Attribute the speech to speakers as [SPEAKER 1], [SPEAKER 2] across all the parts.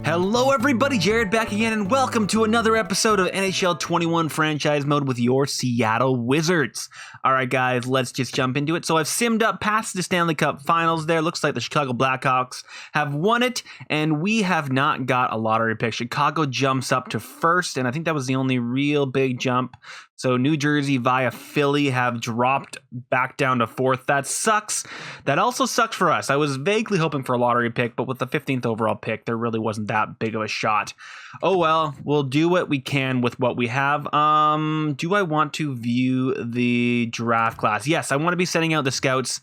[SPEAKER 1] Hello everybody, Jared back again, and welcome to another episode of NHL 21 Franchise Mode with your Seattle Wizards. Alright guys, let's just jump into it. So I've simmed up past the Stanley Cup Finals there. Looks like the Chicago Blackhawks have won it, and we have not got a lottery pick. Chicago jumps up to first, and I think that was the only real big jump. So New Jersey via Philly have dropped back down to fourth. That sucks. That also sucks for us. I was vaguely hoping for a lottery pick, but with the 15th overall pick, there really wasn't that big of a shot. Oh well, we'll do what we can with what we have. Do I want to view the draft class? Yes, I want to be sending out the scouts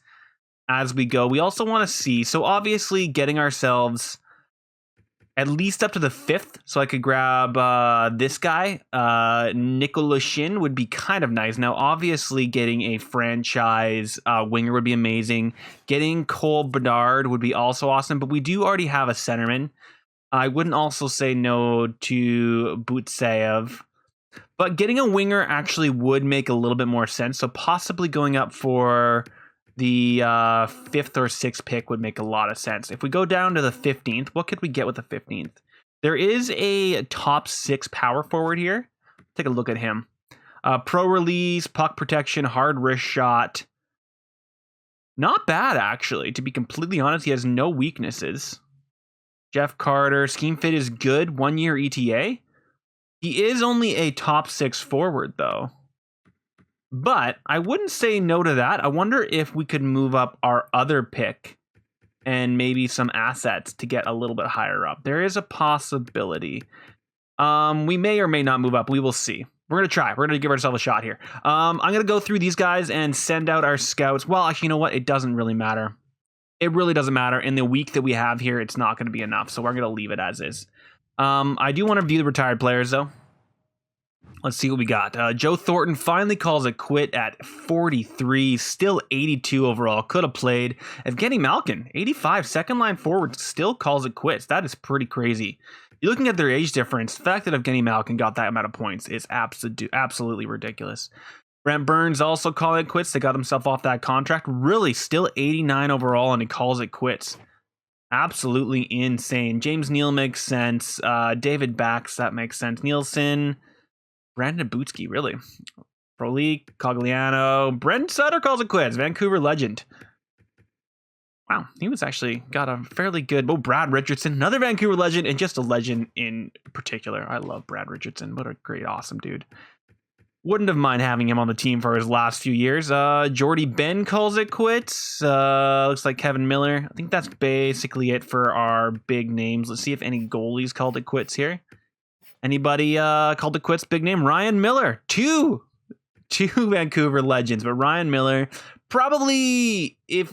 [SPEAKER 1] as we go. We also want to see, so obviously getting ourselves at least up to the 5th, so I could grab this guy. Nicolas Shin would be kind of nice. Now, obviously, getting a franchise winger would be amazing. Getting Cole Bedard would be also awesome, but we do already have a centerman. I wouldn't also say no to Butsev, but getting a winger actually would make a little bit more sense, so possibly going up for the 5th or 6th pick would make a lot of sense. If we go down to the 15th, what could we get with the 15th? There is a top 6 power forward here. Take a look at him. Pro release, puck protection, hard wrist shot. Not bad, actually. To be completely honest, he has no weaknesses. Jeff Carter, scheme fit is good. 1-year ETA. He is only a top 6 forward, though. But I wouldn't say no to that. I wonder if we could move up our other pick and maybe some assets to get a little bit higher up. There is a possibility. We may or may not move up. We will see. We're going to try. We're going to give ourselves a shot here. I'm going to go through these guys and send out our scouts. Well, actually, you know what? It doesn't really matter. It really doesn't matter. In the week that we have here, it's not going to be enough. So we're going to leave it as is. I do want to view the retired players, though. Let's see what we got. Joe Thornton finally calls it quit at 43, still 82 overall. Could have played. Evgeny Malkin, 85, second line forward, still calls it quits. That is pretty crazy. You're looking at their age difference. The fact that Evgeny Malkin got that amount of points is absolutely ridiculous. Brent Burns also calling it quits. They got himself off that contract. Really, still 89 overall, and he calls it quits. Absolutely insane. James Neal makes sense. David Bax, that makes sense. Nielsen, Brandon Butsky, really. Frolik, Cogliano, Brent Sutter calls it quits. Vancouver legend. Wow, he was actually got a fairly good. Oh, Brad Richardson, another Vancouver legend, and just a legend in particular. I love Brad Richardson. What a great, awesome dude. Wouldn't have mind having him on the team for his last few years. Jordy Ben calls it quits. Looks like Kevin Miller. I think that's basically it for our big names. Let's see if any goalies called it quits here. Anybody called it quits? Big name, Ryan Miller. Two Vancouver legends, but Ryan Miller, probably, if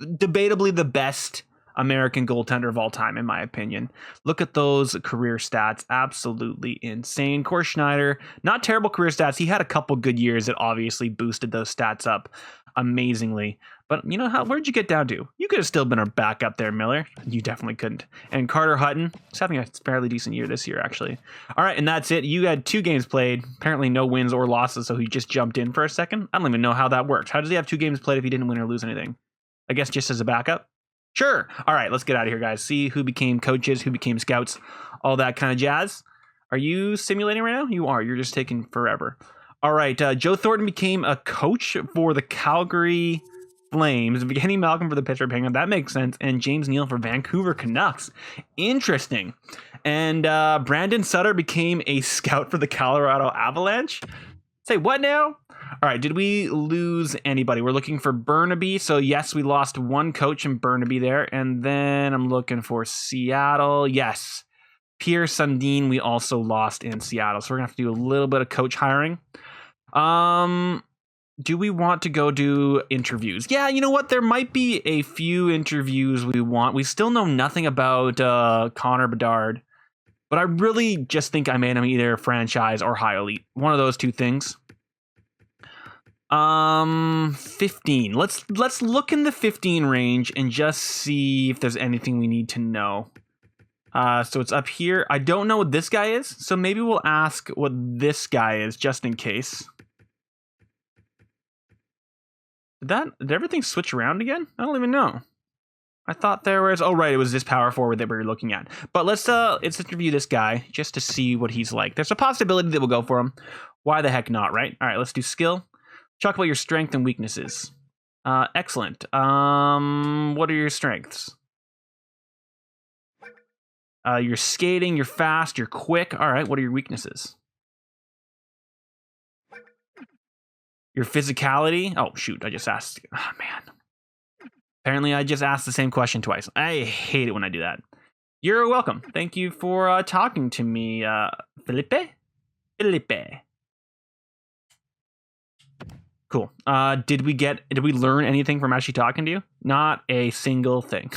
[SPEAKER 1] debatably, the best American goaltender of all time, in my opinion. Look at those career stats. Absolutely insane. Corey Schneider, not terrible career stats. He had a couple good years that obviously boosted those stats up amazingly. But you know how? Where'd you get down to? You could have still been our backup there, Miller. You definitely couldn't. And Carter Hutton, he's having a fairly decent year this year, actually. All right, and that's it. You had 2 games played. Apparently no wins or losses, so he just jumped in for a second. I don't even know how that works. How does he have 2 games played if he didn't win or lose anything? I guess just as a backup? Sure. All right, let's get out of here, guys. See who became coaches, who became scouts, all that kind of jazz. Are you simulating right now? You are. You're just taking forever. All right, Joe Thornton became a coach for the Calgary Flames. Evgeny Malkin for the Pittsburgh Penguins. That makes sense. And James Neal for Vancouver Canucks. Interesting. And Brandon Sutter became a scout for the Colorado Avalanche. Say what now? All right, did we lose anybody? We're looking for Burnaby. So yes, we lost one coach in Burnaby there. And then I'm looking for Seattle. Yes. Pierre Sundin, we also lost in Seattle. So we're going to have to do a little bit of coach hiring. Do we want to go do interviews? Yeah, you know what? There might be a few interviews we want. We still know nothing about Connor Bedard. But I really just think I made him either franchise or high elite. One of those two things. 15. Let's look in the 15 range and just see if there's anything we need to know. So it's up here. I don't know what this guy is, so maybe we'll ask what this guy is just in case. Did everything switch around again? I don't even know. I thought there was... Oh, right, it was this power forward that we were looking at. But let's interview this guy just to see what he's like. There's a possibility that we'll go for him. Why the heck not, right? All right, let's do skill. Talk about your strength and weaknesses. Excellent. What are your strengths? You're skating, you're fast, you're quick. All right, what are your weaknesses? Your physicality. Oh, shoot, I just asked. Oh, man. Apparently, I just asked the same question twice. I hate it when I do that. You're welcome. Thank you for talking to me, Felipe. Cool. Did we learn anything from actually talking to you? Not a single thing.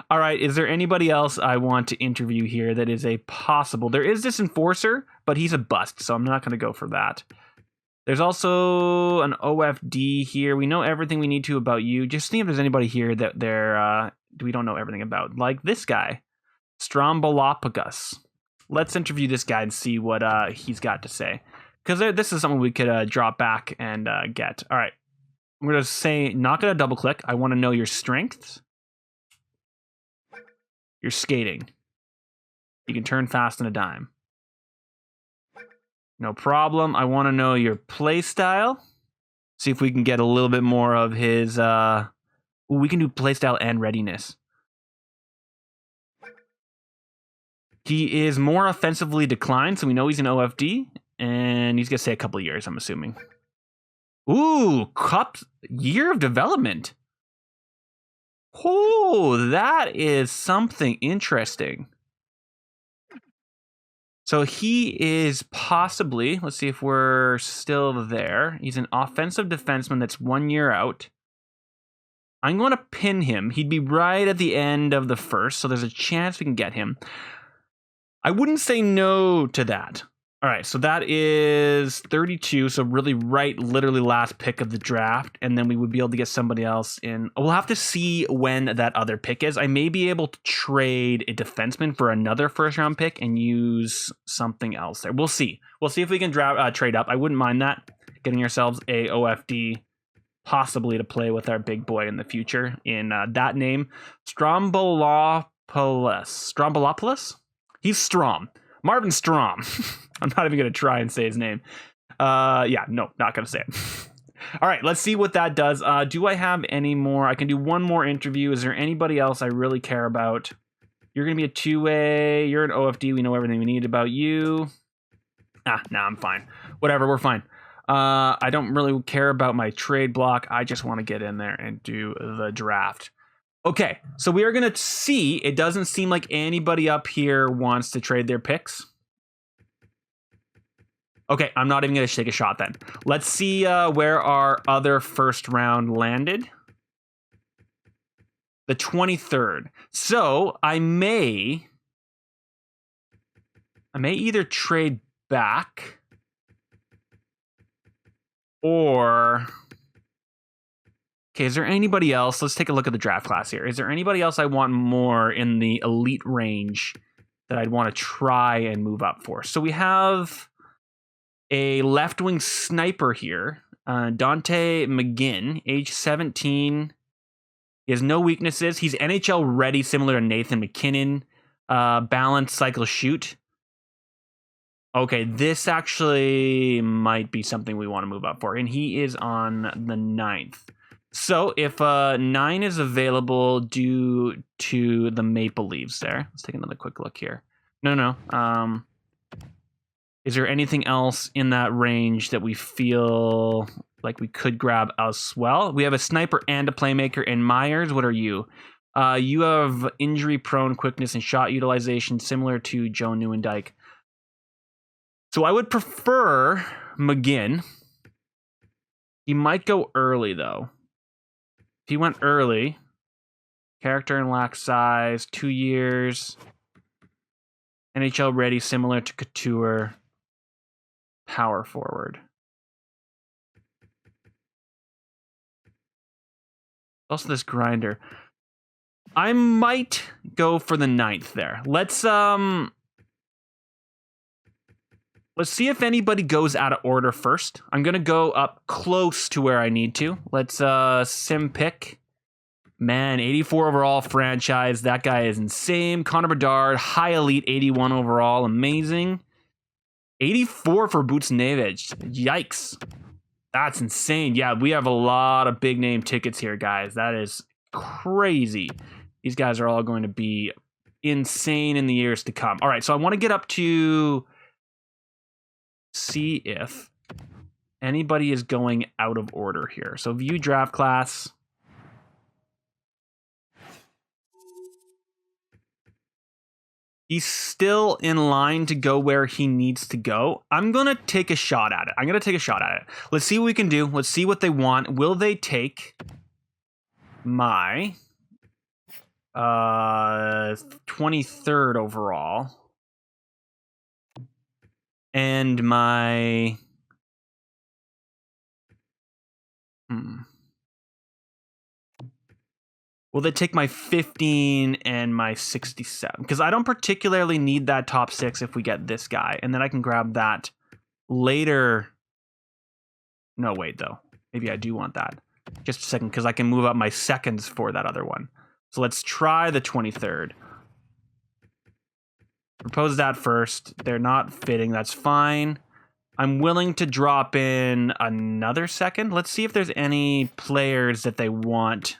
[SPEAKER 1] All right. Is there anybody else I want to interview here that is a possible? There is this enforcer, but he's a bust, so I'm not going to go for that. There's also an OFD here. We know everything we need to about you. Just see if there's anybody here that we don't know everything about. Like this guy, Strombolophagus. Let's interview this guy and see what he's got to say. Because this is something we could drop back and get. All right. I'm going to say, not going to double click. I want to know your strengths. Your skating. You can turn fast in a dime. No problem. I want to know your play style. See if we can get a little bit more of his... we can do play style and readiness. He is more offensively declined, so we know he's an OFD. And he's going to stay a couple of years, I'm assuming. Ooh, year of development. Oh, that is something interesting. So he is possibly, let's see if we're still there. He's an offensive defenseman that's 1 year out. I'm going to pin him. He'd be right at the end of the first, so there's a chance we can get him. I wouldn't say no to that. All right, so that is 32, so really literally last pick of the draft, and then we would be able to get somebody else in. We'll have to see when that other pick is. I may be able to trade a defenseman for another first-round pick and use something else there. We'll see. We'll see if we can trade up. I wouldn't mind that, getting ourselves a OFD, possibly to play with our big boy in the future in that name. Strombolopoulos? He's Strom. Marvin Strom. I'm not even going to try and say his name. Yeah, no, not going to say it. All right, let's see what that does. Do I have any more? I can do one more interview. Is there anybody else I really care about? You're going to be a two-way. You're an OFD. We know everything we need about you. No, I'm fine. Whatever, we're fine. I don't really care about my trade block. I just want to get in there and do the draft. Okay, so we are going to see. It doesn't seem like anybody up here wants to trade their picks. Okay, I'm not even going to take a shot then. Let's see where our other first round landed. The 23rd. So I may either trade back or... Okay, is there anybody else? Let's take a look at the draft class here. Is there anybody else I want more in the elite range that I'd want to try and move up for? So we have a left-wing sniper here, Dante McGinn, age 17. He has no weaknesses. He's NHL ready, similar to Nathan McKinnon. Balance, cycle, shoot. Okay, this actually might be something we want to move up for, and he is on the 9th. So if 9 is available due to the Maple Leafs there. Let's take another quick look here. No. Is there anything else in that range that we feel like we could grab as well? We have a sniper and a playmaker. And Myers, what are you? You have injury-prone quickness and shot utilization similar to Joe Nieuwendyk. So I would prefer McGinn. He might go early, though. If he went early, character and lack size, 2 years, NHL ready, similar to Couture, power forward. Also this grinder. I might go for the 9th there. Let's Let's see if anybody goes out of order first. I'm going to go up close to where I need to. Let's sim pick. Man, 84 overall franchise. That guy is insane. Connor Bedard, high elite, 81 overall. Amazing. 84 for Buchnevich. Yikes. That's insane. Yeah, we have a lot of big name tickets here, guys. That is crazy. These guys are all going to be insane in the years to come. All right, so I want to get up to see if anybody is going out of order here. So view draft class. He's still in line to go where he needs to go. I'm going to take a shot at it. Let's see what we can do. Let's see what they want. Will they take my 23rd overall and my will they take my 15 and my 67? Because I don't particularly need that top 6 if we get this guy. And then I can grab that later. No, wait, though. Maybe I do want that. Just a second, because I can move up my seconds for that other one. So let's try the 23rd. Propose that first. They're not fitting. That's fine. I'm willing to drop in another second. Let's see if there's any players that they want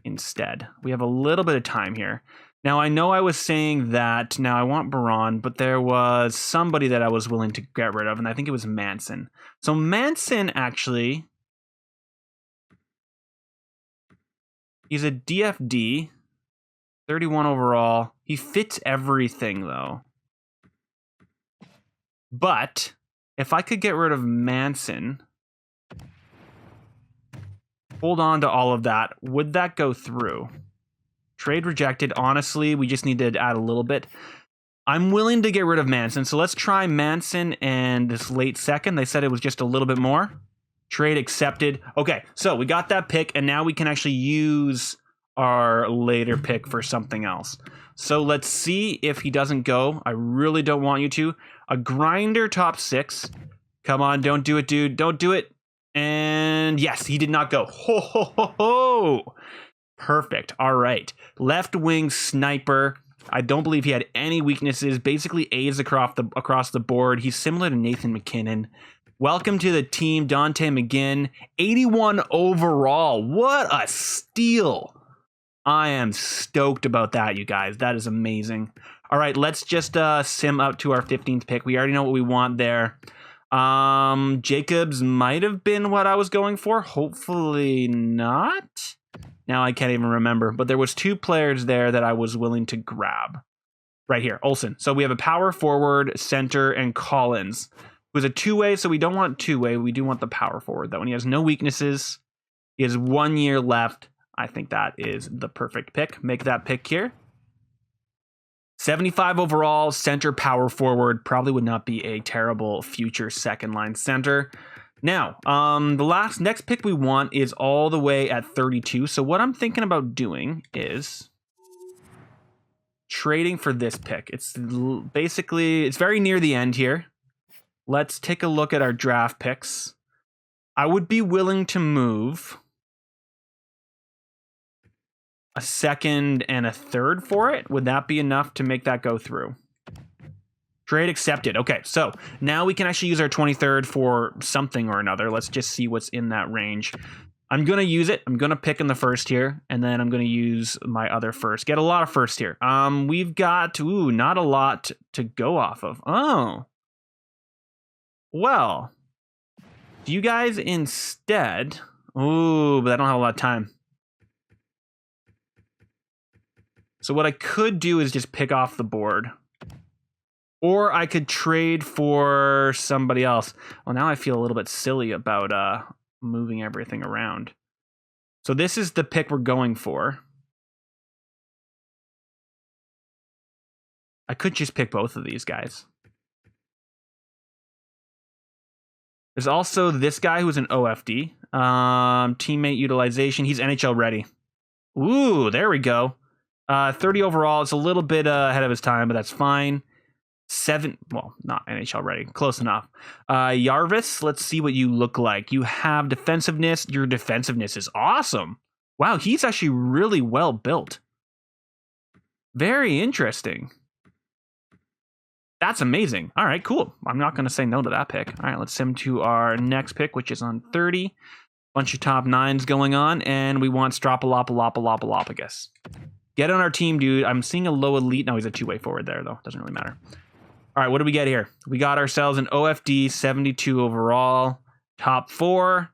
[SPEAKER 1] instead. We have a little bit of time here. Now, I know I was saying that now I want Baron, but there was somebody that I was willing to get rid of, and I think it was Manson. So Manson, actually, he's a DFD, 31 overall. He fits everything, though. But if I could get rid of Manson, hold on to all of that, would that go through? Trade rejected. Honestly, we just need to add a little bit. I'm willing to get rid of Manson, so let's try Manson and this late second. They said it was just a little bit more. Trade accepted. Okay, so we got that pick, and now we can actually use our later pick for something else. So let's see if he doesn't go. I really don't want you to. A grinder top 6. Come on, don't do it, dude. Don't do it. And yes, he did not go. Ho, ho, ho, ho. Perfect. All right. Left wing sniper. I don't believe he had any weaknesses. Basically A's across the board. He's similar to Nathan McKinnon. Welcome to the team, Dante McGinn. 81 overall. What a steal. I am stoked about that, you guys. That is amazing. All right, let's just sim up to our 15th pick. We already know what we want there. Jacobs might have been what I was going for. Hopefully not. Now I can't even remember. But there was 2 players there that I was willing to grab. Right here, Olsen. So we have a power forward, center, and Collins, who's a 2-way, so we don't want 2-way. We do want the power forward, though. And he has no weaknesses. He has 1 year left. I think that is the perfect pick. Make that pick here. 75 overall, center, power forward. Probably would not be a terrible future second line center. Now, the next pick we want is all the way at 32. So what I'm thinking about doing is trading for this pick. It's basically, it's very near the end here. Let's take a look at our draft picks. I would be willing to move a second and a third for it. Would that be enough to make that go through? Trade accepted. Okay, so now we can actually use our 23rd for something or another. Let's just see what's in that range. I'm going to use it. I'm going to pick in the first here, and then I'm going to use my other first. Get a lot of first here. We've got, not a lot to go off of. Oh. Well, do you guys instead... Ooh, but I don't have a lot of time. So what I could do is just pick off the board. Or I could trade for somebody else. Well, now I feel a little bit silly about moving everything around. So this is the pick we're going for. I could just pick both of these guys. There's also this guy who's an OFD. Teammate utilization. He's NHL ready. Ooh, there we go. 30 overall. It's a little bit ahead of his time, but that's fine. well, not NHL ready, close enough. Jarvis, let's see what you look like. You have defensiveness. Your defensiveness is awesome. Wow, he's actually really well built. Very interesting. That's amazing. All right, cool. I'm not going to say no to that pick. All right, let's sim to our next pick, which is on 30. Bunch of top 9s going on, and we want Stropalopalopagus. Get on our team, dude. I'm seeing a low elite. No, he's a two-way forward there, though. Doesn't really matter. All right, what do we get here? We got ourselves an OFD 72 overall, top 4.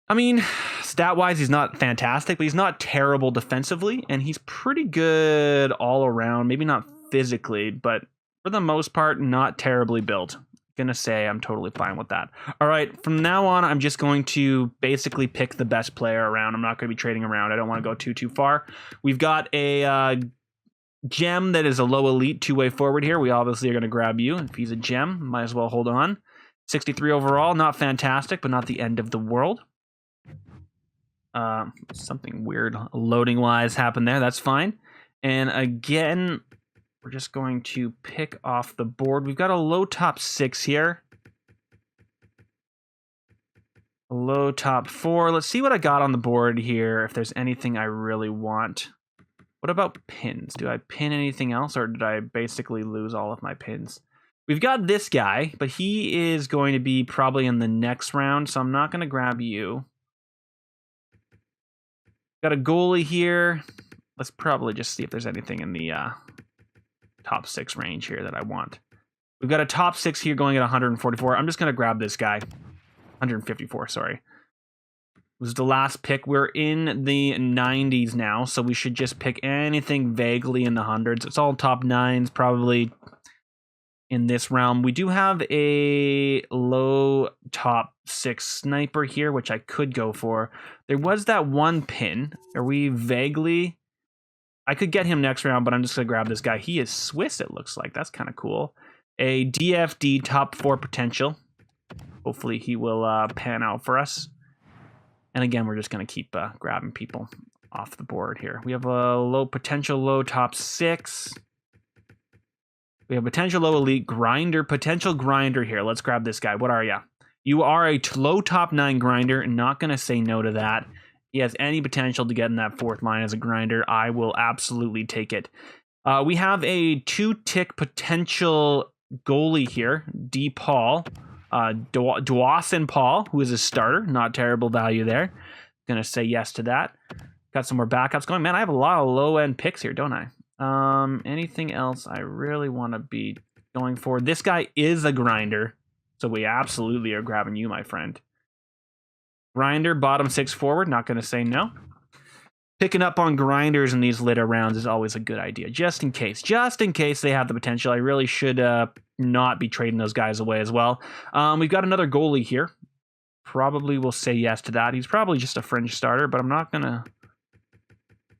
[SPEAKER 1] I mean, stat-wise, he's not fantastic, but he's not terrible defensively, and he's pretty good all around. Maybe not physically, but for the most part, not terribly built. Gonna say I'm totally fine with that. All right, from now on, I'm just going to basically pick the best player around. I'm not going to be trading around. I don't want to go too far. We've got a gem that is a low elite two-way forward here. We obviously are going to grab you. If he's a gem, might as well hold on. 63 overall, not fantastic, but not the end of the world. Something weird loading-wise happened there. That's fine. And again, we're just going to pick off the board. We've got a low top 6 here. A low top 4. Let's see what I got on the board here, if there's anything I really want. What about pins? Do I pin anything else, or did I basically lose all of my pins? We've got this guy, but he is going to be probably in the next round, so I'm not going to grab you. Got a goalie here. Let's probably just see if there's anything in the top 6 range here that I want. We've got a top 6 here going at 144. I'm just going to grab this guy. 154, sorry. Was the last pick. We're in the 90s now, so we should just pick anything vaguely in the hundreds. It's all top 9s, probably in this realm. We do have a low top 6 sniper here, which I could go for. There was that one pin. Are we vaguely... I could get him next round, but I'm just going to grab this guy. He is Swiss, it looks like. That's kind of cool. A DFD top 4 potential. Hopefully he will pan out for us. And again, we're just going to keep grabbing people off the board here. We have a low potential, low top 6. We have potential low elite grinder, potential grinder here. Let's grab this guy. What are you? You are a low top 9 grinder. Not going to say no to that. He has any potential to get in that 4th line as a grinder. I will absolutely take it. We have a 2-tick potential goalie here, D. Paul. Dawson Paul, who is a starter. Not terrible value there. Going to say yes to that. Got some more backups going. Man, I have a lot of low-end picks here, don't I? Anything else I really want to be going for? This guy is a grinder, so we absolutely are grabbing you, my friend. Grinder, bottom 6 forward. Not going to say no. Picking up on grinders in these later rounds is always a good idea, just in case. Just in case they have the potential. I really should not be trading those guys away as well. We've got another goalie here. Probably will say yes to that. He's probably just a fringe starter, but I'm not going to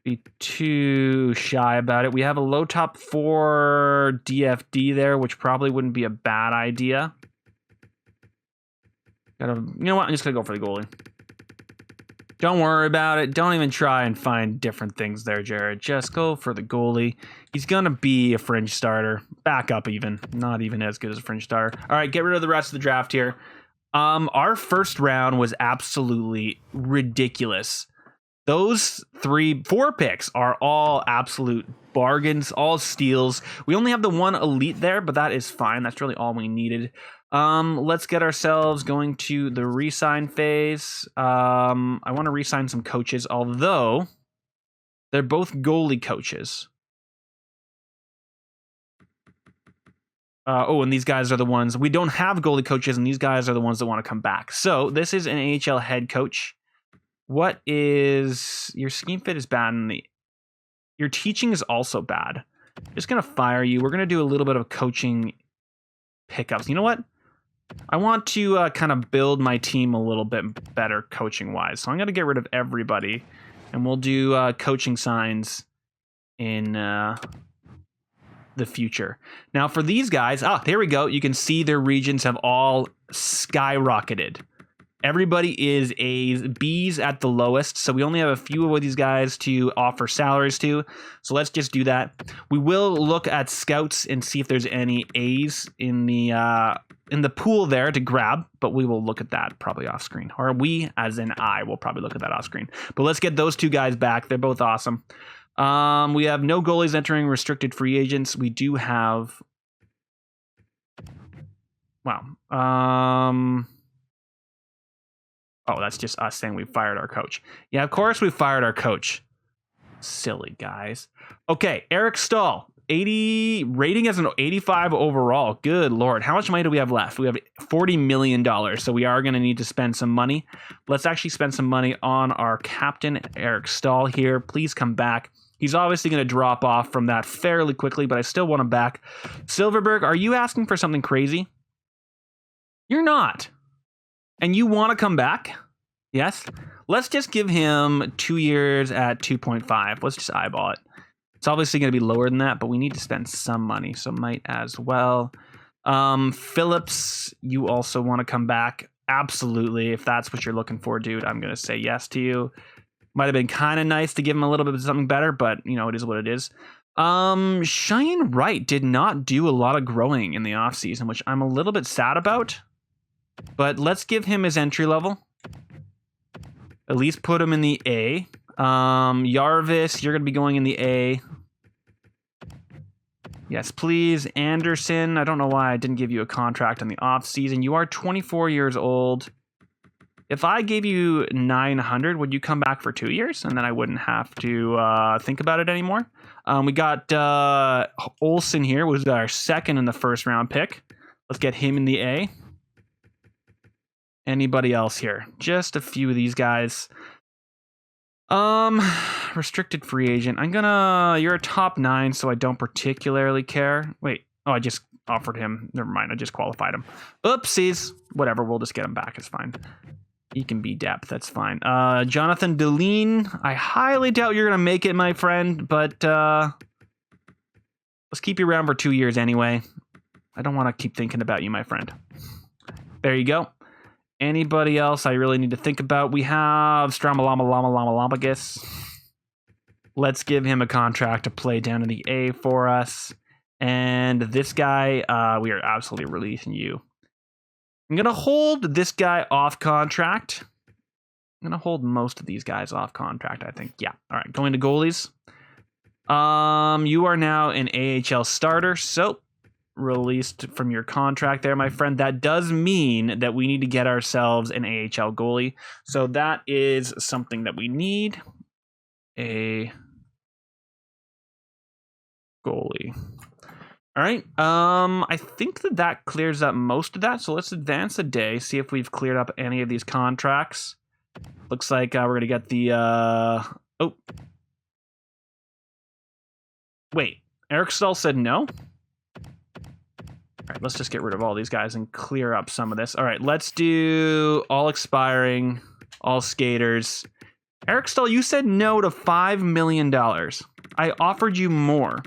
[SPEAKER 1] be too shy about it. We have a low top 4 DFD there, which probably wouldn't be a bad idea. You know what? I'm just going to go for the goalie. Don't worry about it. Don't even try and find different things there, Jared. Just go for the goalie. He's going to be a fringe starter. Back up even. Not even as good as a fringe starter. All right, get rid of the rest of the draft here. Our first round was absolutely ridiculous. Those 4 picks are all absolute bargains, all steals. We only have the one elite there, but that is fine. That's really all we needed. Let's get ourselves going to the re-sign phase. I want to re-sign some coaches, although they're both goalie coaches. And these guys are the ones, we don't have goalie coaches, and these guys are the ones that want to come back. So this is an AHL head coach. What is, your scheme fit is bad, and your teaching is also bad. Just going to fire you. We're going to do a little bit of coaching pickups. You know what? I want to kind of build my team a little bit better coaching-wise. So I'm going to get rid of everybody, and we'll do coaching signs in the future. Now, for these guys, there we go. You can see their regions have all skyrocketed. Everybody is A's, B's at the lowest, so we only have a few of these guys to offer salaries to. So let's just do that. We will look at scouts and see if there's any A's in the pool there to grab, but we will look at that probably off screen. Or we, as in I, will probably look at that off screen. But let's get those two guys back. They're both awesome. We have no goalies entering restricted free agents. We do have... Wow. Oh, that's just us saying we fired our coach. Yeah, of course we fired our coach. Silly guys. Okay, Eric Stahl. 80 rating as an 85 overall. Good Lord. How much money do we have left? We have $40 million. So we are going to need to spend some money. Let's actually spend some money on our captain, Eric Stahl here. Please come back. He's obviously going to drop off from that fairly quickly, but I still want him back. Silverberg, are you asking for something crazy? You're not. And you want to come back? Yes? Let's just give him 2 years at 2.5. Let's just eyeball it. It's obviously going to be lower than that, but we need to spend some money, so might as well. Phillips, you also want to come back? Absolutely. If that's what you're looking for, dude, I'm going to say yes to you. Might have been kind of nice to give him a little bit of something better, but, you know, it is what it is. Shane Wright did not do a lot of growing in the offseason, which I'm a little bit sad about. But let's give him his entry level. At least put him in the A. Jarvis, you're going to be going in the A. Yes, please. Anderson, I don't know why I didn't give you a contract in the off season. You are 24 years old. If I gave you 900, would you come back for 2 years? And then I wouldn't have to think about it anymore. We got Olsen here, was our second in the first round pick. Let's get him in the A. Anybody else here? Just a few of these guys. Restricted free agent. You're a top 9, so I don't particularly care. Wait. Oh, I just offered him. Never mind. I just qualified him. Oopsies. Whatever. We'll just get him back. It's fine. He can be depth. That's fine. Jonathan Deline. I highly doubt you're going to make it, my friend, but let's keep you around for 2 years anyway. I don't want to keep thinking about you, my friend. There you go. Anybody else I really need to think about? We have Stramalama. Let's give him a contract to play down in the A for us. And this guy, we are absolutely releasing you. I'm going to hold this guy off contract. I'm going to hold most of these guys off contract, I think. Yeah. All right. Going to goalies. You are now an AHL starter, so released from your contract there, my friend. That does mean that we need to get ourselves an AHL goalie. So that is something that we need. A goalie. All right. I think that clears up most of that. So let's advance a day, see if we've cleared up any of these contracts. Looks like we're going to get the... Oh. Wait. Eric Stahl said no? All right, let's just get rid of all these guys and clear up some of this. All right, let's do all expiring, all skaters. Eric Stahl, you said no to $5 million. I offered you more.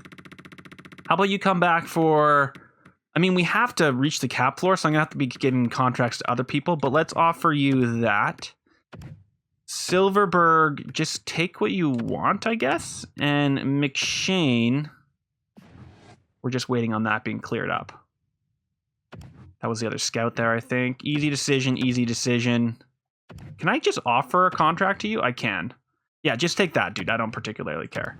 [SPEAKER 1] How about you come back for... I mean, we have to reach the cap floor, so I'm going to have to be getting contracts to other people, but let's offer you that. Silverberg, just take what you want, I guess. And McShane, we're just waiting on that being cleared up. That was the other scout there, I think. Easy decision, easy decision. Can I just offer a contract to you? I can. Yeah, just take that, dude. I don't particularly care.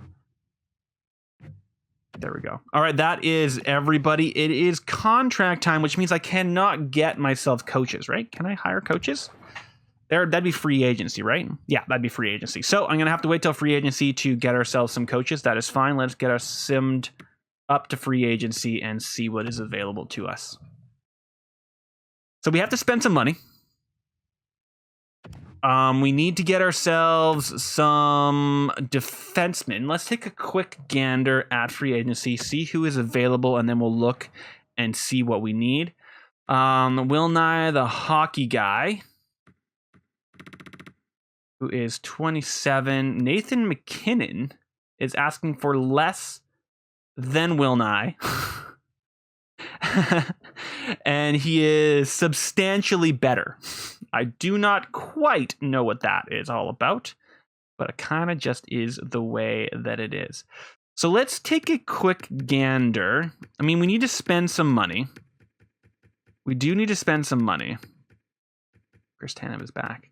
[SPEAKER 1] There we go. All right, that is everybody. It is contract time, which means I cannot get myself coaches, right? Can I hire coaches? That'd be free agency, right? Yeah, that'd be free agency. So I'm going to have to wait till free agency to get ourselves some coaches. That is fine. Let's get us simmed up to free agency and see what is available to us. So we have to spend some money. We need to get ourselves some defensemen. Let's take a quick gander at free agency, see who is available, and then we'll look and see what we need. Will Nye, the hockey guy, who is 27. Nathan McKinnon is asking for less than Will Nye. And he is substantially better. I do not quite know what that is all about, but it kind of just is the way that it is. So let's take a quick gander. I mean, we need to spend some money. We do need to spend some money. Chris Tanev is back.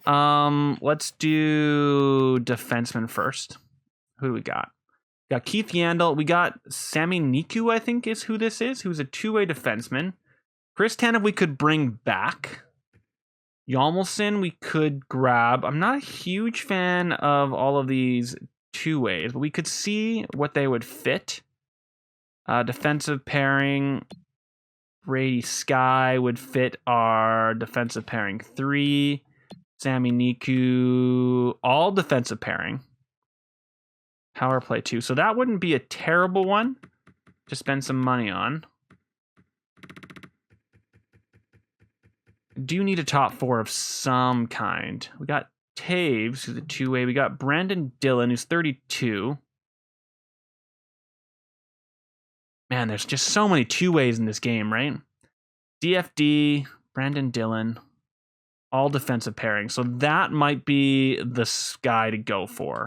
[SPEAKER 1] Let's do defenseman first. Who do we got? We got Keith Yandel. We got Sami Niku, I think is who this is, who's a two-way defenseman. Chris Tanev we could bring back. Yalmelson we could grab. I'm not a huge fan of all of these two-ways, but we could see what they would fit. Defensive pairing. Brady Sky would fit our defensive pairing 3. Sami Niku, all defensive pairing. Power play 2. So that wouldn't be a terrible one to spend some money on. Do need a top 4 of some kind. We got Taves, who's a two-way. We got Brandon Dillon, who's 32. Man, there's just so many two-ways in this game, right? DFD, Brandon Dillon, all defensive pairing. So that might be the guy to go for.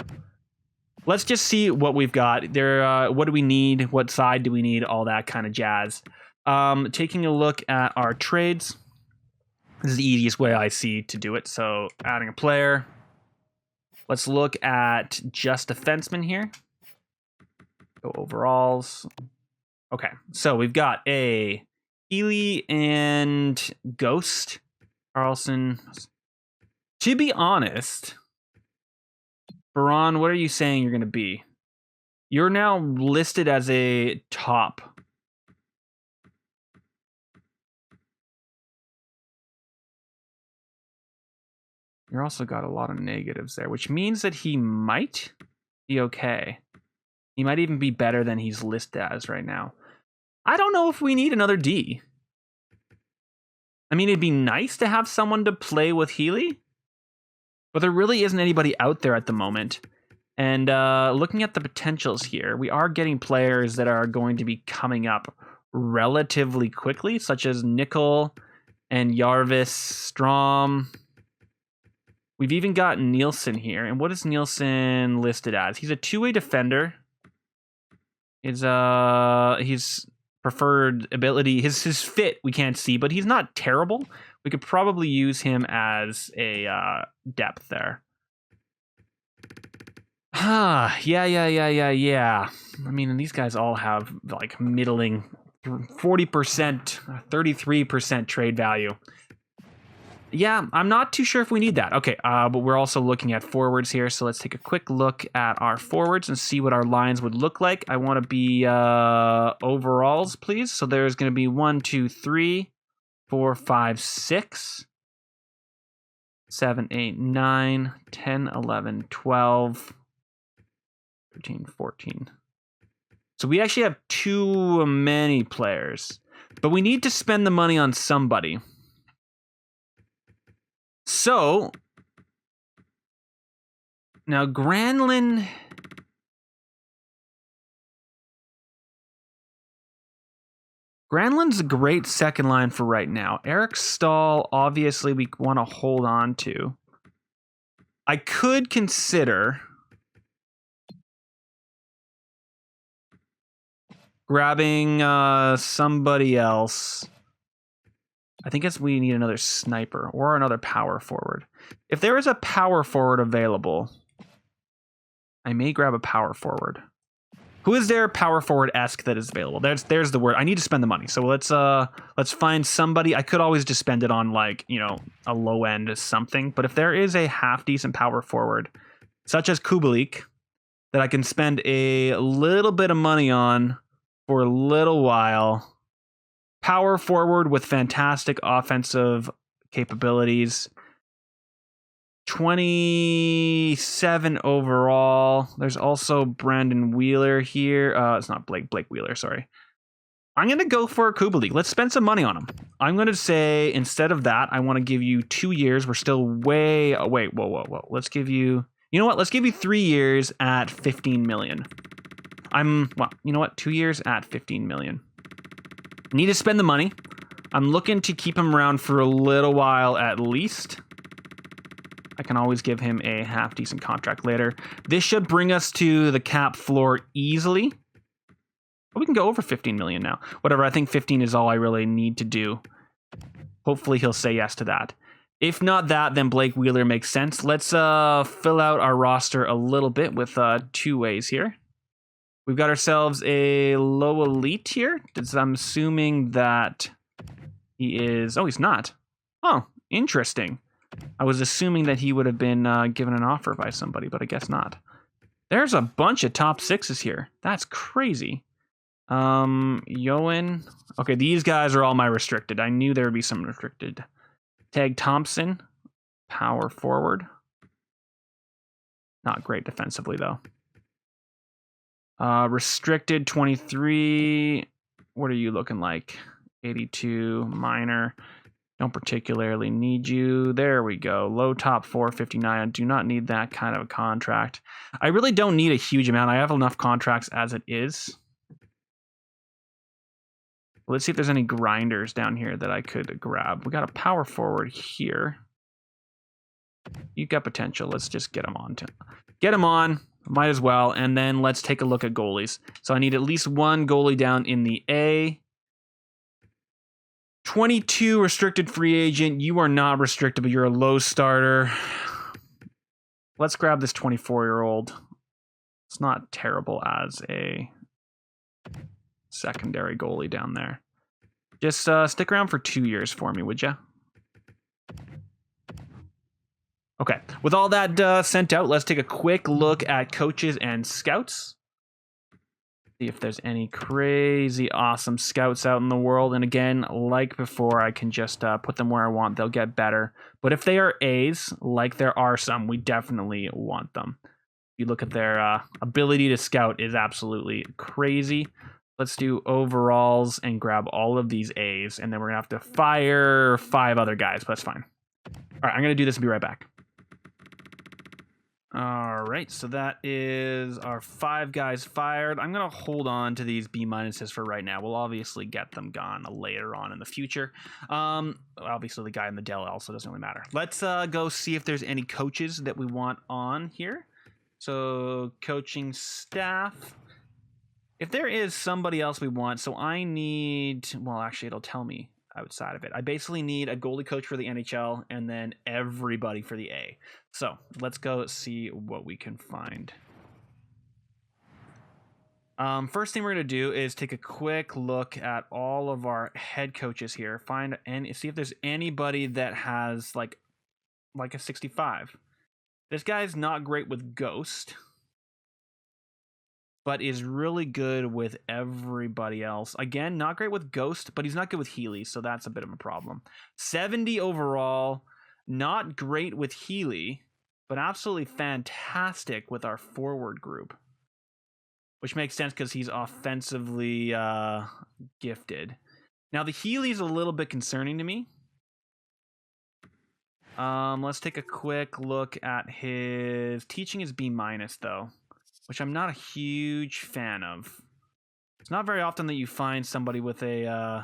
[SPEAKER 1] Let's just see what we've got. What do we need? What side do we need? All that kind of jazz. Taking a look at our trades. This is the easiest way I see to do it. So adding a player. Let's look at just defensemen here. Go overalls. Okay, so we've got a Healy and Ghost. Carlson. To be honest, Baron, what are you saying you're going to be? You're now listed as a top. You're also got a lot of negatives there, which means that he might be okay. He might even be better than he's listed as right now. I don't know if we need another D. I mean, it'd be nice to have someone to play with Healy, but there really isn't anybody out there at the moment. And looking at the potentials here, we are getting players that are going to be coming up relatively quickly, such as Nickel and Jarvis Strom. We've even got Nielsen here. And what is Nielsen listed as? He's a two-way defender. His preferred ability, his fit we can't see, but he's not terrible. We could probably use him as a depth there. Yeah. I mean, these guys all have like middling 40%, 33% trade value. Yeah, I'm not too sure if we need that. Okay, but we're also looking at forwards here, so let's take a quick look at our forwards and see what our lines would look like. I want to be overalls, please. So there's going to be 1, 2, 3, 4, 5, 6, 7, 8, 9, 10, 11, 12, 13, 14. So we actually have too many players, but we need to spend the money on somebody. So, now Granlund's a great second line for right now. Eric Stahl, obviously, we want to hold on to. I could consider grabbing somebody else. I think we need another sniper or another power forward. If there is a power forward available, I may grab a power forward. Who is there power forward-esque that is available? There's the word. I need to spend the money. So let's find somebody. I could always just spend it on like, a low end something. But if there is a half decent power forward, such as Kubalik, that I can spend a little bit of money on for a little while. Power forward with fantastic offensive capabilities. 27 overall. There's also Brandon Wheeler here. It's not Blake Wheeler, sorry. I'm going to go for Kubalik. Let's spend some money on him. I'm going to say, instead of that, I want to give you 2 years. We're still wait, whoa. Let's give you, let's give you 3 years at 15 million. 2 years at 15 million. Need to spend the money. I'm looking to keep him around for a little while at least. I can always give him a half-decent contract later. This should bring us to the cap floor easily. But we can go over 15 million now. Whatever, I think 15 is all I really need to do. Hopefully he'll say yes to that. If not that, then Blake Wheeler makes sense. Let's fill out our roster a little bit with two ways here. We've got ourselves a low elite here. I'm assuming that he is... Oh, he's not. Oh, interesting. I was assuming that he would have been given an offer by somebody, but I guess not. There's a bunch of top sixes here. That's crazy. Yoan. Okay, these guys are all my restricted. I knew there would be some restricted. Tag Thompson, power forward. Not great defensively, though. Restricted 23. What are you looking like? 82, minor. Don't particularly need you. There we go. Low top 459. I do not need that kind of a contract. I really don't need a huge amount. I have enough contracts as it is. Let's see if there's any grinders down here that I could grab. We got a power forward here. You got potential. Let's just get him on. Get him on. Might as well. And then let's take a look at goalies. So I need at least one goalie down in the A. 22 restricted free agent. You are not restricted, but you're a low starter. Let's grab this 24-year-old. It's not terrible as a secondary goalie down there. Just stick around for 2 years for me, would ya? Okay, with all that sent out, let's take a quick look at coaches and scouts. See if there's any crazy awesome scouts out in the world. And again, like before, I can just put them where I want. They'll get better. But if they are A's, like there are some, we definitely want them. You look at their ability to scout is absolutely crazy. Let's do overalls and grab all of these A's, and then we're going to have to fire 5 other guys, but that's fine. All right, I'm going to do this and be right back. All right, so that is our 5 guys fired. I'm going to hold on to these B-minuses for right now. We'll obviously get them gone later on in the future. Obviously, the guy in the Dell also doesn't really matter. Let's go see if there's any coaches that we want on here. So, coaching staff. If there is somebody else we want, so I need, well, actually, it'll tell me outside of it. I basically need a goalie coach for the NHL and then everybody for the A. So let's go see what we can find. First thing we're going to do is take a quick look at all of our head coaches here. Find and see if there's anybody that has like a 65. This guy's not great with Ghost, but is really good with everybody else. Again, not great with Ghost, but he's not good with Healy, so that's a bit of a problem. 70 overall, not great with Healy, but absolutely fantastic with our forward group, which makes sense because he's offensively gifted. Now, the Healy's a little bit concerning to me. Let's take a quick look at his teaching is B-, though, which I'm not a huge fan of. It's not very often that you find somebody with a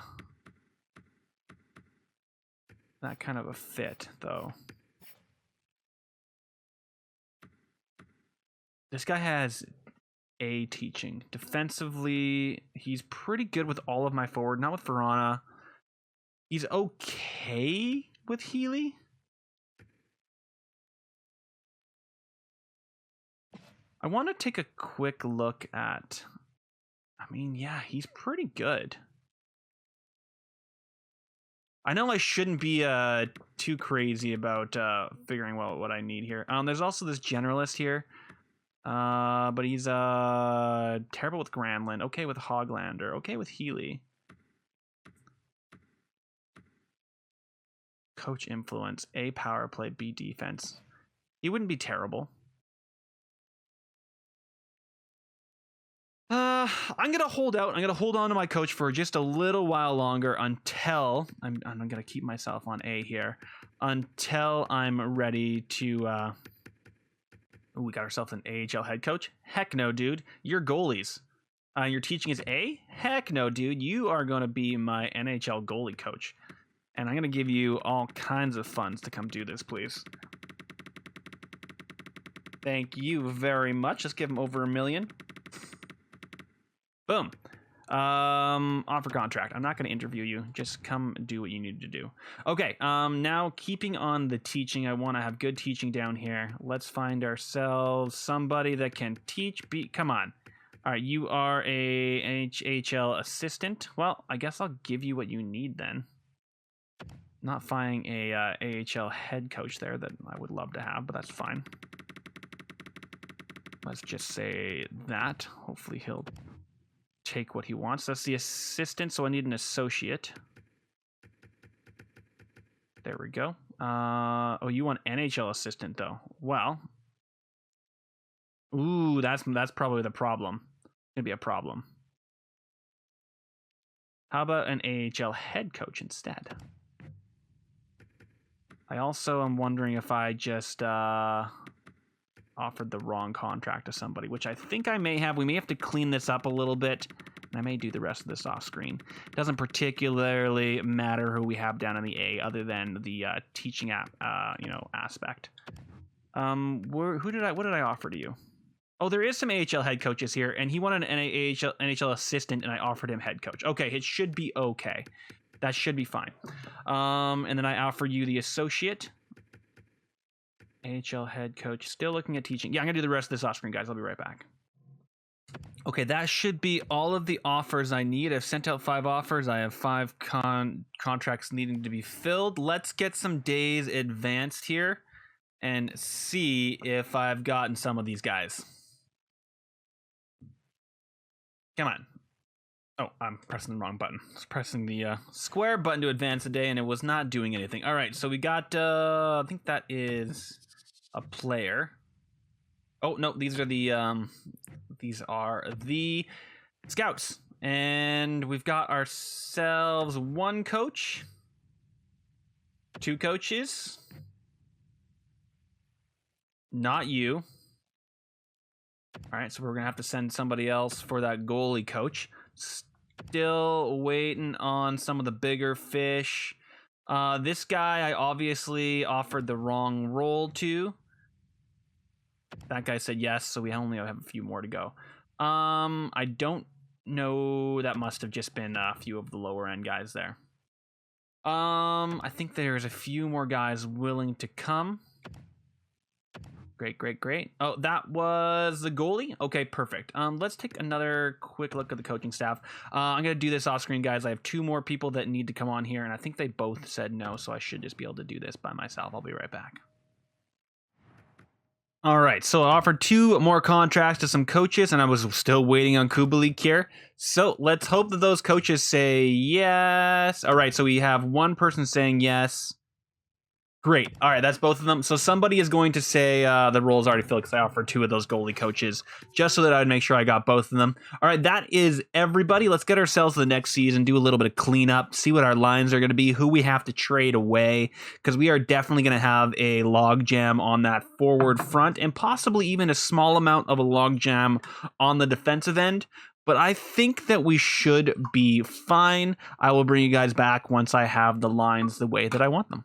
[SPEAKER 1] that kind of a fit, though. This guy has A teaching. Defensively, he's pretty good with all of my forward, not with Verona. He's okay with Healy. I want to take a quick look at, I mean, yeah, he's pretty good. I know I shouldn't be too crazy about figuring out what I need here. There's also this generalist here, but he's terrible with Granlund, okay with Hoglander, okay with Healy. Coach influence, A power play, B defense. He wouldn't be terrible. I'm gonna hold out. I'm gonna hold on to my coach for just a little while longer until I'm gonna keep myself on A here until I'm ready to. We got ourselves an AHL head coach. Heck no, dude. You're goalies. Your teaching is A? Heck no, dude. You are going to be my NHL goalie coach. And I'm going to give you all kinds of funds to come do this, please. Thank you very much. Let's give him over $1 million. Boom. Offer contract. I'm not going to interview you. Just come do what you need to do. Okay. Now keeping on the teaching, I want to have good teaching down here. Let's find ourselves somebody that can teach. Come on. All right. You are a NHL assistant. Well, I guess I'll give you what you need then. Not finding a AHL head coach there that I would love to have, but that's fine. Let's just say that. Hopefully he'll take what he wants. That's the assistant, so I need an associate. There we go. Oh, you want NHL assistant though? Well, ooh, that's probably the problem. It's gonna be a problem. How about an AHL head coach instead? I also am wondering if I just offered the wrong contract to somebody, which I think I may have. We may have to clean this up a little bit, and I may do the rest of this off screen. It doesn't particularly matter who we have down in the A, other than the teaching aspect. What did I offer to you? Oh, there is some AHL head coaches here, and he wanted an NHL assistant, and I offered him head coach. Okay, it should be okay. That should be fine. And then I offer you the associate. AHL head coach. Still looking at teaching. Yeah, I'm going to do the rest of this off screen, guys. I'll be right back. Okay, that should be all of the offers I need. I've sent out 5 offers. I have 5 contracts needing to be filled. Let's get some days advanced here and see if I've gotten some of these guys. Come on. Oh, I'm pressing the wrong button. I was pressing the square button to advance the day, and it was not doing anything. All right, so we got, I think that is a player. Oh, no, these are the scouts. And we've got ourselves 1 coach, 2 coaches. Not you. All right, so we're going to have to send somebody else for that goalie coach. Still waiting on some of the bigger fish. This guy I obviously offered the wrong role to. That guy said yes, so we only have a few more to go. I don't know. That must have just been a few of the lower end guys there. I think there's a few more guys willing to come. Great. Oh, that was the goalie? Okay, perfect. Let's take another quick look at the coaching staff. I'm going to do this off screen, guys. I have 2 more people that need to come on here, and I think they both said no, so I should just be able to do this by myself. I'll be right back. All right, so I offered 2 more contracts to some coaches, and I was still waiting on Kubalik here. So let's hope that those coaches say yes. All right, so we have 1 person saying yes. Great. All right, that's both of them. So somebody is going to say the role is already filled because I offered 2 of those goalie coaches just so that I would make sure I got both of them. All right, that is everybody. Let's get ourselves to the next season, do a little bit of cleanup, see what our lines are going to be, who we have to trade away, because we are definitely going to have a logjam on that forward front and possibly even a small amount of a logjam on the defensive end. But I think that we should be fine. I will bring you guys back once I have the lines the way that I want them.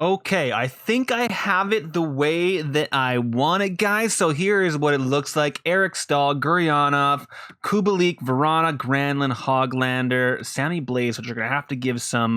[SPEAKER 1] Okay, I think I have it the way that I want it, guys. So here is what it looks like. Eric Stahl, Guryanov, Kubalik, Verana, Granlund, Hoglander, Sammy Blaze, which are going to have to give some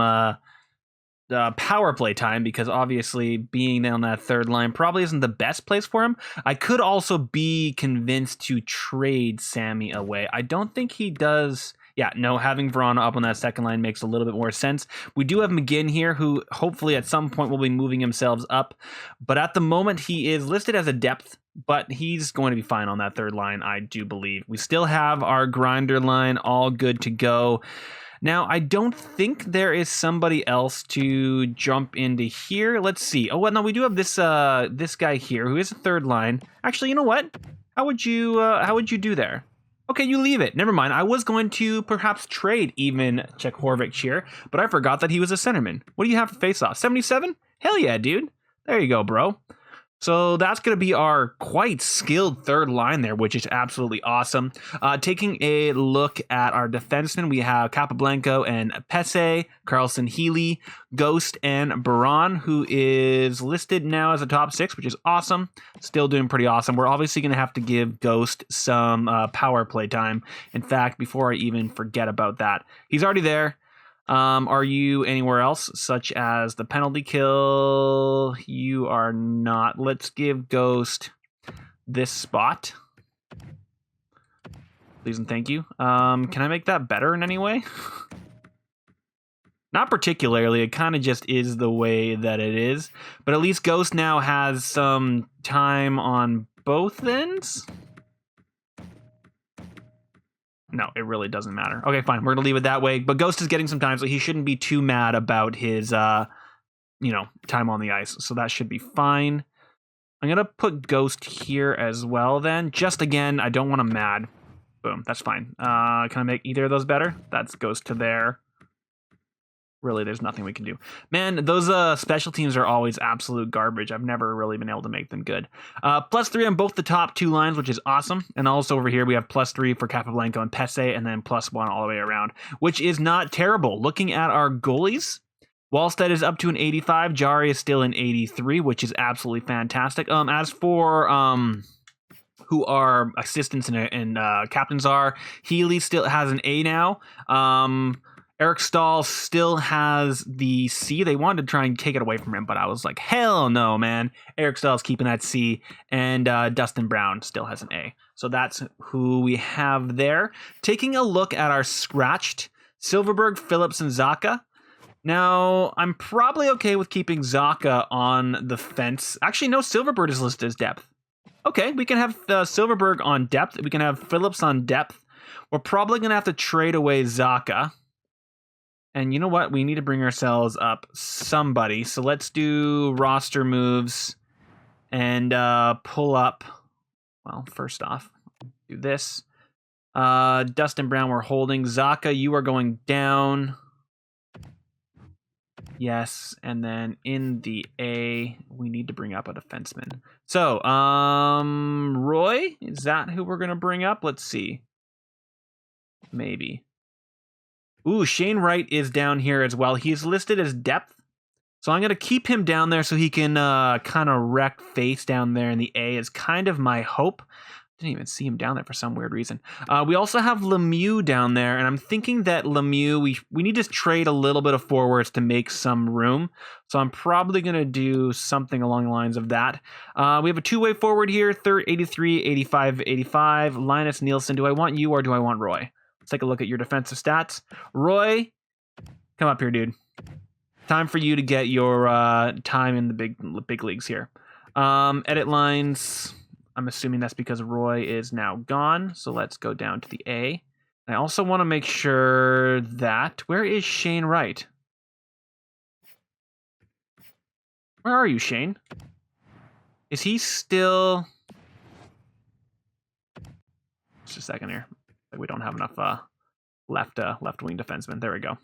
[SPEAKER 1] power play time because obviously being down that third line probably isn't the best place for him. I could also be convinced to trade Sammy away. I don't think he does. Yeah, no, having Verana up on that second line makes a little bit more sense. We do have McGinn here, who hopefully at some point will be moving himself up. But at the moment, he is listed as a depth, but he's going to be fine on that third line, I do believe. We still have our grinder line all good to go. Now, I don't think there is somebody else to jump into here. Let's see. Oh, well, no, we do have this this guy here, who is a third line. Actually, you know what? How would you do there? Okay, you leave it. Never mind. I was going to perhaps trade even Chekhorvich here, but I forgot that he was a centerman. What do you have for faceoff? 77? Hell yeah, dude. There you go, bro. So that's going to be our quite skilled third line there, which is absolutely awesome. Taking a look at our defensemen, we have Capablanco and Pesse, Carlson Healy, Ghost, and Baron, who is listed now as a top 6, which is awesome. Still doing pretty awesome. We're obviously going to have to give Ghost some power play time. In fact, before I even forget about that, he's already there. Are you anywhere else, such as the penalty kill? You are not. Let's give Ghost this spot. Please and thank you. Can I make that better in any way? Not particularly. It kind of just is the way that it is. But at least Ghost now has some time on both ends. No, it really doesn't matter. Okay, fine. We're going to leave it that way. But Ghost is getting some time, so he shouldn't be too mad about his, time on the ice. So that should be fine. I'm going to put Ghost here as well then. Just again, I don't want him mad. Boom, that's fine. Can I make either of those better? That's Ghost to there. Really, there's nothing we can do. Man, those special teams are always absolute garbage. I've never really been able to make them good. +3 on both the top 2 lines, which is awesome. And also over here, we have +3 for Capablanco and Pesse, and then +1 all the way around, which is not terrible. Looking at our goalies, Wallstead is up to an 85. Jari is still an 83, which is absolutely fantastic. As for who our assistants and captains are, Healy still has an A now. Eric Stahl still has the C. They wanted to try and take it away from him, but I was like, hell no, man. Eric Stahl's keeping that C, and Dustin Brown still has an A. So that's who we have there. Taking a look at our scratched, Silverberg, Phillips, and Zaka. Now, I'm probably okay with keeping Zaka on the fence. Actually, no, Silverberg is listed as depth. Okay, we can have Silverberg on depth. We can have Phillips on depth. We're probably going to have to trade away Zaka. And you know what? We need to bring ourselves up somebody. So let's do roster moves and pull up. Well, first off, do this. Dustin Brown, we're holding. Zaka, you are going down. Yes. And then in the A, we need to bring up a defenseman. So, Roy, is that who we're going to bring up? Let's see. Maybe. Ooh, Shane Wright is down here as well. He's listed as depth. So I'm going to keep him down there so he can kind of wreck face down there in the A is kind of my hope. Didn't even see him down there for some weird reason. We also have Lemieux down there, and I'm thinking that Lemieux, we need to trade a little bit of forwards to make some room. So I'm probably going to do something along the lines of that. We have a two-way forward here, 83, 85, 85. Linus Nielsen, do I want you or do I want Roy? Let's take a look at your defensive stats. Roy, come up here, dude. Time for you to get your time in the big leagues here. Edit lines. I'm assuming that's because Roy is now gone. So let's go down to the A. I also want to make sure that... Where is Shane Wright? Where are you, Shane? Is he still... Just a second here. We don't have enough left wing defenseman. There we go.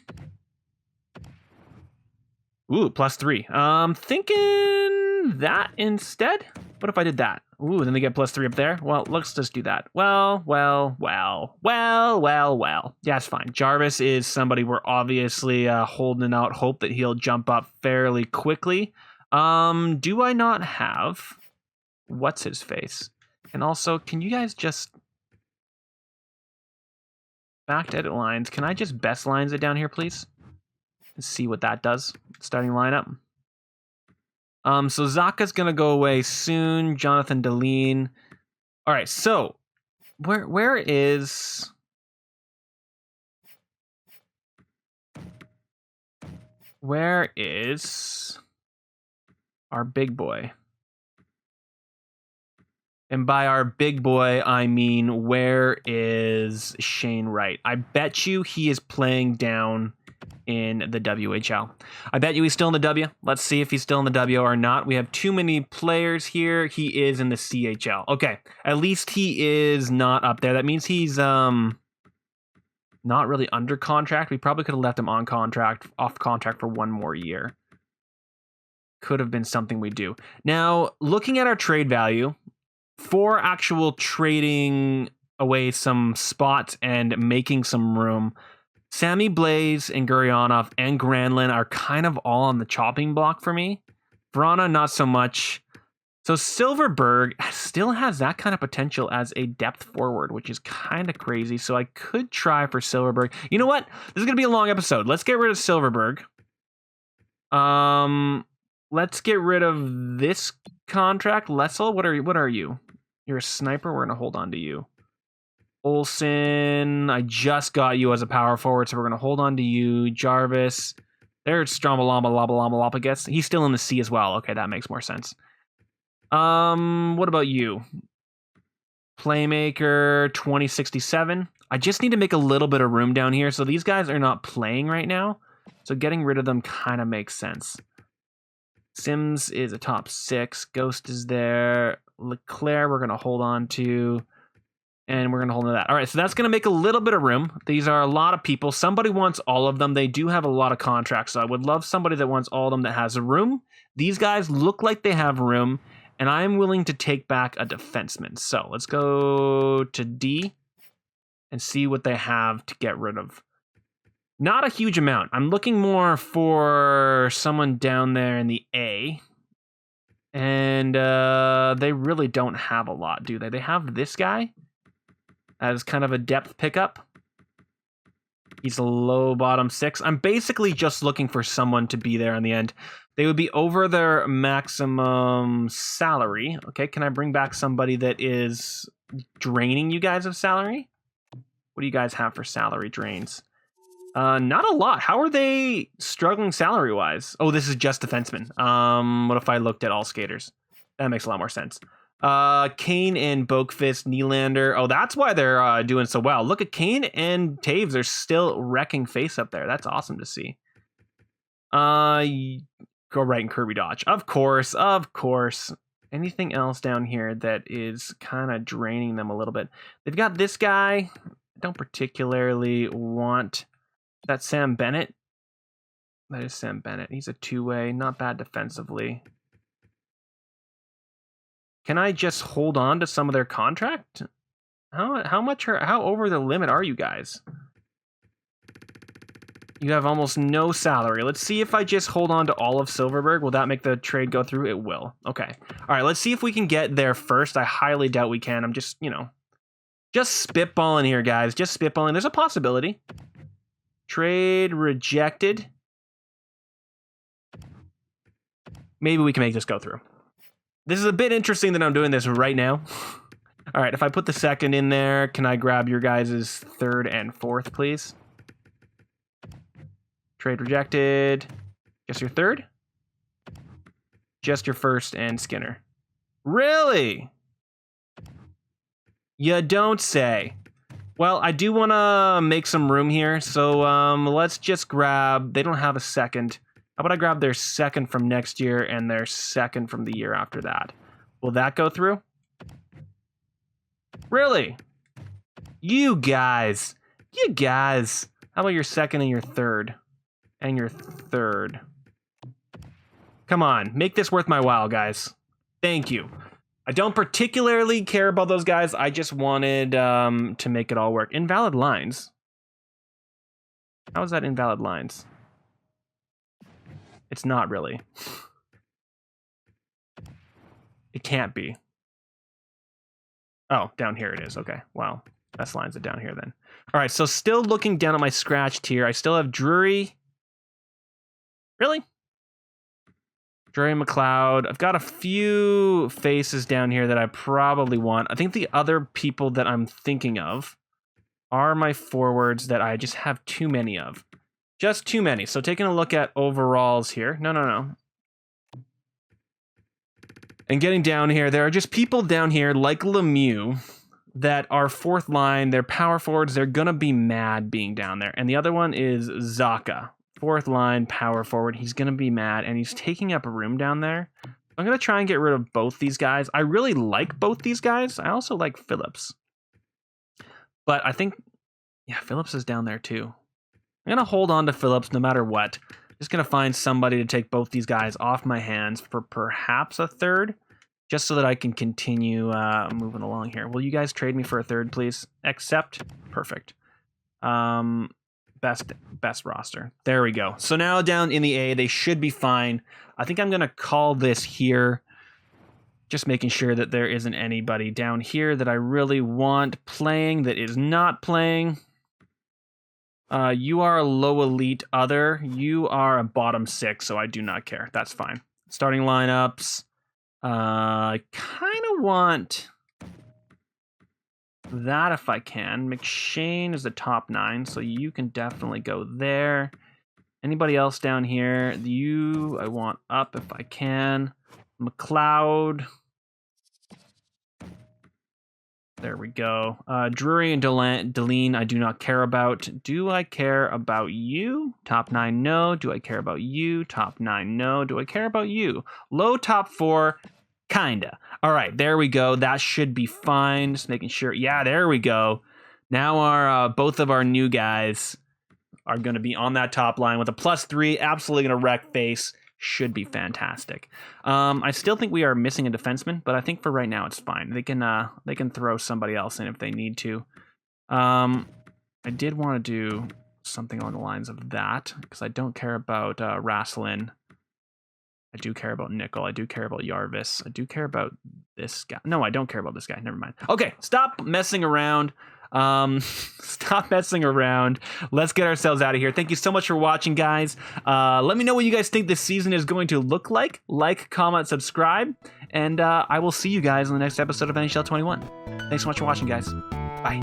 [SPEAKER 1] Ooh, +3. Thinking that instead. What if I did that? Ooh, then they get +3 up there. Well, let's just do that. Well. Yeah, it's fine. Jarvis is somebody we're obviously holding out hope that he'll jump up fairly quickly. Do I not have... What's his face? And also, can you guys just... Back to edit lines. Can I just best lines it down here, please? Let's see what that does. Starting lineup. So Zaka's gonna go away soon. Jonathan Deline. All right. So where is our big boy? And by our big boy, I mean, where is Shane Wright? I bet you he is playing down in the WHL. I bet you he's still in the W. Let's see if he's still in the W or not. We have too many players here. He is in the CHL. Okay, at least he is not up there. That means he's not really under contract. We probably could have left him on contract, off contract for one more year. could have been something we do. Now, looking at our trade value, for actual trading away some spots and making some room, Sammy Blaze and Gurionov and Granlund are kind of all on the chopping block for me. Vrana, not so much. So Silverberg still has that kind of potential as a depth forward, which is kind of crazy. So I could try for Silverberg. You know what? This is going to be a long episode. Let's get rid of Silverberg. Let's get rid of this contract. Lessel, what are you? You're a sniper. We're going to hold on to you. Olsen, I just got you as a power forward, so we're going to hold on to you. Jarvis, there's Strombalamba, gets. He's still in the C as well. Okay, that makes more sense. What about you? Playmaker 2067. I just need to make a little bit of room down here. So these guys are not playing right now. So getting rid of them kind of makes sense. Sims is a top 6. Ghost is there. Leclerc we're going to hold on to. And we're going to hold on to that. All right, so that's going to make a little bit of room. These are a lot of people. Somebody wants all of them. They do have a lot of contracts. So I would love somebody that wants all of them that has a room. These guys look like they have room. And I'm willing to take back a defenseman. So let's go to D and see what they have to get rid of. Not a huge amount. I'm looking more for someone down there in the A. And they really don't have a lot, do they? They have this guy as kind of a depth pickup. He's a low bottom 6. I'm basically just looking for someone to be there in the end. They would be over their maximum salary. Okay, can I bring back somebody that is draining you guys of salary? What do you guys have for salary drains? Not a lot. How are they struggling salary-wise? Oh, this is just defensemen. What if I looked at all skaters? That makes a lot more sense. Kane and Boakfist, Nylander. Oh, that's why they're doing so well. Look at Kane and Taves are still wrecking face up there. That's awesome to see. Go right and Kirby Dodge. Of course. Anything else down here that is kind of draining them a little bit? They've got this guy. I don't particularly want that. Sam Bennett. That is Sam Bennett. He's a 2-way. Not bad defensively. Can I just hold on to some of their contract? How over the limit are you guys? You have almost no salary. Let's see if I just hold on to all of Silverberg. Will that make the trade go through? It will. Okay. All right, let's see if we can get there first. I highly doubt we can. I'm just, just spitballing here, guys. Just spitballing. There's a possibility. Trade rejected. Maybe we can make this go through. This is a bit interesting that I'm doing this right now. All right, if I put the second in there, can I grab your guys' third and fourth, please? Trade rejected. Just your third? Just your first and Skinner. Really? You don't say. Well, I do want to make some room here, so let's just grab... They don't have a second. How about I grab their second from next year and their second from the year after that? Will that go through? Really? You guys. How about your second and your third? And your third. Come on, make this worth my while, guys. Thank you. I don't particularly care about those guys. I just wanted to make it all work. Invalid lines. How is that invalid lines? It's not really. It can't be. Oh, down here it is. Okay, wow. Best lines it down here then. All right, so still looking down at my scratch tier. I still have Drury. Really? Drury McLeod. I've got a few faces down here that I probably want. I think the other people that I'm thinking of are my forwards that I just have too many of. Just too many. So taking a look at overalls here. No. And getting down here, there are just people down here like Lemieux that are fourth line. They're power forwards. They're going to be mad being down there. And the other one is Zaka. Fourth line power forward. He's going to be mad, and he's taking up a room down there. I'm going to try and get rid of both these guys. I really like both these guys. I also like Phillips. But I think, yeah, Phillips is down there too. I'm going to hold on to Phillips no matter what. Just going to find somebody to take both these guys off my hands for perhaps a third, just so that I can continue moving along here. Will you guys trade me for a third, please? Accept. Perfect. Best roster. There we go. So now down in the A, they should be fine. I think I'm going to call this here. Just making sure that there isn't anybody down here that I really want playing that is not playing. You are a low elite other. You are a bottom 6, so I do not care. That's fine. Starting lineups. I kind of want that if I can. McShane is the top 9, so you can definitely go there. Anybody else down here? You, I want up if I can. McLeod. There we go. Drury and Deline, I do not care about. Do I care about you? Top 9, no. Do I care about you? Top 9, no. Do I care about you? Low top 4, kinda. All right, there we go. That should be fine. Just making sure. Yeah, there we go. Now our both of our new guys are going to be on that top line with a +3. Absolutely going to wreck face. Should be fantastic. I still think we are missing a defenseman, but I think for right now it's fine. They can throw somebody else in if they need to. I did want to do something along the lines of that because I don't care about Rasslin. I do care about Nickel. I do care about Jarvis. I do care about this guy. No, I don't care about this guy. Never mind. Okay, stop messing around. Stop messing around. Let's get ourselves out of here. Thank you so much for watching, guys. Let me know what you guys think this season is going to look like. Like, comment, subscribe, and I will see you guys in the next episode of NHL 21. Thanks so much for watching, guys. Bye.